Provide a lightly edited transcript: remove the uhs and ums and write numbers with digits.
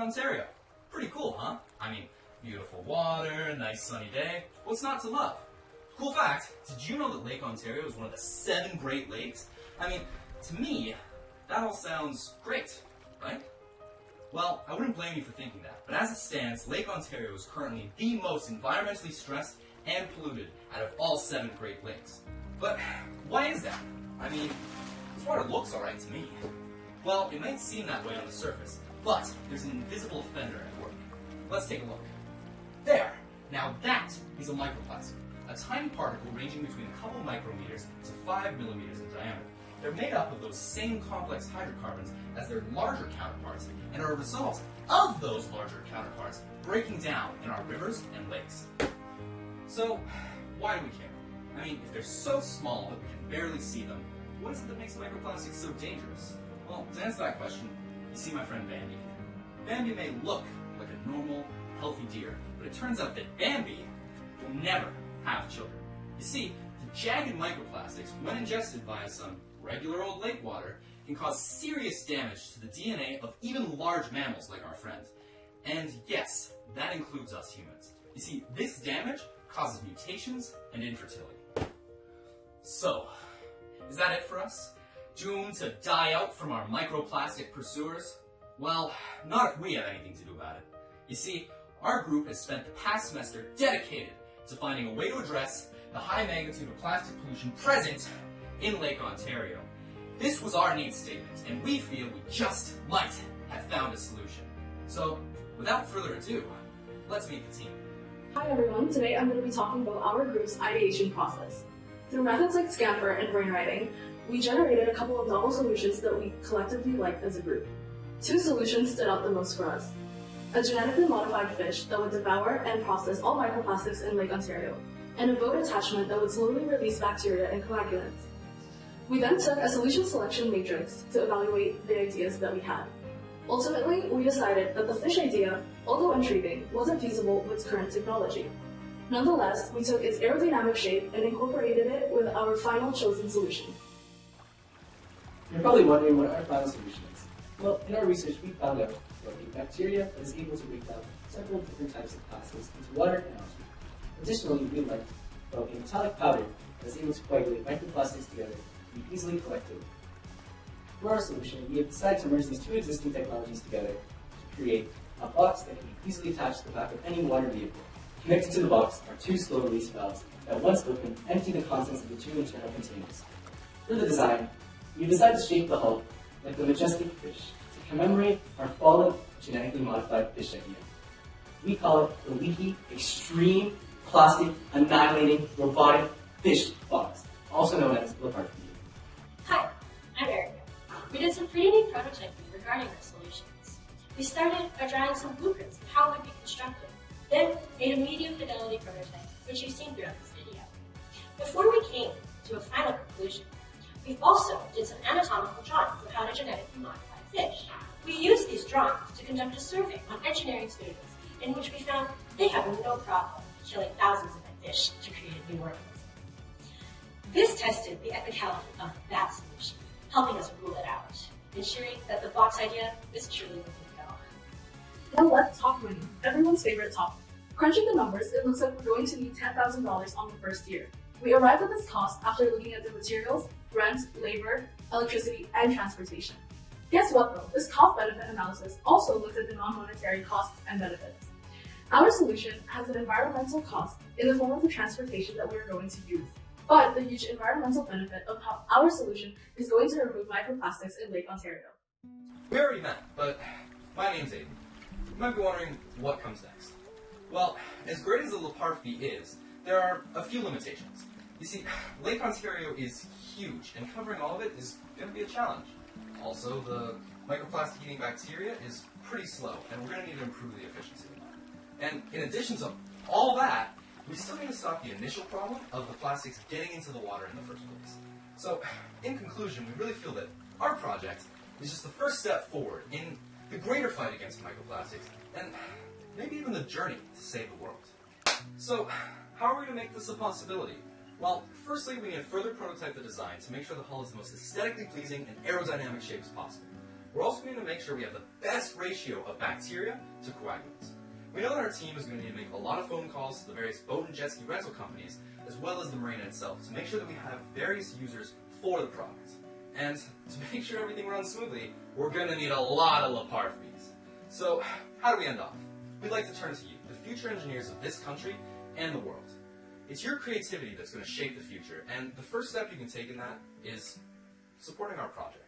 Ontario. Pretty cool, huh? I mean, beautiful water, nice sunny day. What's not to love? Cool fact, did you know that Lake Ontario is one of the 7 Great Lakes? I mean, to me, that all sounds great, right? Well, I wouldn't blame you for thinking that, but as it stands, Lake Ontario is currently the most environmentally stressed and polluted out of all 7 Great Lakes. But why is that? I mean, this water looks alright to me. Well, it might seem that way on the surface, but there's an invisible offender at work. Let's take a look. There! Now that is a microplastic, a tiny particle ranging between a couple micrometers to 5 millimeters in diameter. They're made up of those same complex hydrocarbons as their larger counterparts and are a result of those larger counterparts breaking down in our rivers and lakes. So, why do we care? I mean, if they're so small that we can barely see them, what is it that makes microplastics so dangerous? Well, to answer that question, you see my friend Bambi. Bambi may look like a normal, healthy deer, but it turns out that Bambi will never have children. You see, the jagged microplastics, when ingested via some regular old lake water, can cause serious damage to the DNA of even large mammals like our friend. And yes, that includes us humans. You see, this damage causes mutations and infertility. So, is that it for us? Doomed to die out from our microplastic pursuers? Well, not if we have anything to do about it. You see, our group has spent the past semester dedicated to finding a way to address the high magnitude of plastic pollution present in Lake Ontario. This was our needs statement, and we feel we just might have found a solution. So, without further ado, let's meet the team. Hi everyone, today I'm going to be talking about our group's ideation process. Through methods like Scamper and brainwriting, we generated a couple of novel solutions that we collectively liked as a group. 2 solutions stood out the most for us. A genetically modified fish that would devour and process all microplastics in Lake Ontario, and a boat attachment that would slowly release bacteria and coagulants. We then took a solution selection matrix to evaluate the ideas that we had. Ultimately, we decided that the fish idea, although intriguing, wasn't feasible with current technology. Nonetheless, we took its aerodynamic shape and incorporated it with our final chosen solution. You're probably wondering what our final solution is. Well, in our research, we found out that a bacteria is able to break down several different types of plastics into water and oxygen. Additionally, we learned about a metallic powder that is able to coagulate microplastics together and be easily collected. For our solution, we have decided to merge these 2 existing technologies together to create a box that can be easily attached to the back of any water vehicle. Connected to the box are 2 slow-release valves that, once open, empty the contents of the 2 internal containers. For the design, we decided to shape the hull like a majestic fish to commemorate our fallen, genetically modified fish idea. We call it the Leaky Extreme Plastic Annihilating Robotic Fish Box, also known as LeParf B. Hi, I'm Erica. We did some pretty neat prototyping regarding our solutions. We started by drawing some blueprints of how it would be constructed, then made a medium fidelity prototype, which you've seen throughout this video. Before we came to a final conclusion, we also did some anatomical drawings of how to genetically modify fish. We used these drawings to conduct a survey on engineering students, in which we found they have no problem killing thousands of fish to create a new organism. This tested the ethicality of that solution, helping us rule it out, ensuring that the box idea is truly the way to go. Now let's talk money, everyone's favorite topic. Crunching the numbers, it looks like we're going to need $10,000 on the first year. We arrived at this cost after looking at the materials, rent, labor, electricity, and transportation. Guess what though? This cost-benefit analysis also looks at the non-monetary costs and benefits. Our solution has an environmental cost in the form of the transportation that we're going to use, but the huge environmental benefit of how our solution is going to remove microplastics in Lake Ontario. We already met, but my name's Aiden. You might be wondering what comes next. Well, as great as the LeParf B is, there are a few limitations. You see, Lake Ontario is huge, and covering all of it is going to be a challenge. Also, the microplastic-eating bacteria is pretty slow, and we're going to need to improve the efficiency. And in addition to all that, we still need to stop the initial problem of the plastics getting into the water in the first place. So, in conclusion, we really feel that our project is just the first step forward in the greater fight against microplastics, and maybe even the journey to save the world. So, how are we going to make this a possibility? Well, firstly, we need to further prototype the design to make sure the hull is the most aesthetically pleasing and aerodynamic shape as possible. We're also going to make sure we have the best ratio of bacteria to coagulants. We know that our team is going to need to make a lot of phone calls to the various boat and jet ski rental companies, as well as the marina itself, to make sure that we have various users for the product. And to make sure everything runs smoothly, we're going to need a lot of LeParf Bs. So, how do we end off? We'd like to turn to you, the future engineers of this country and the world. It's your creativity that's going to shape the future, and the first step you can take in that is supporting our project.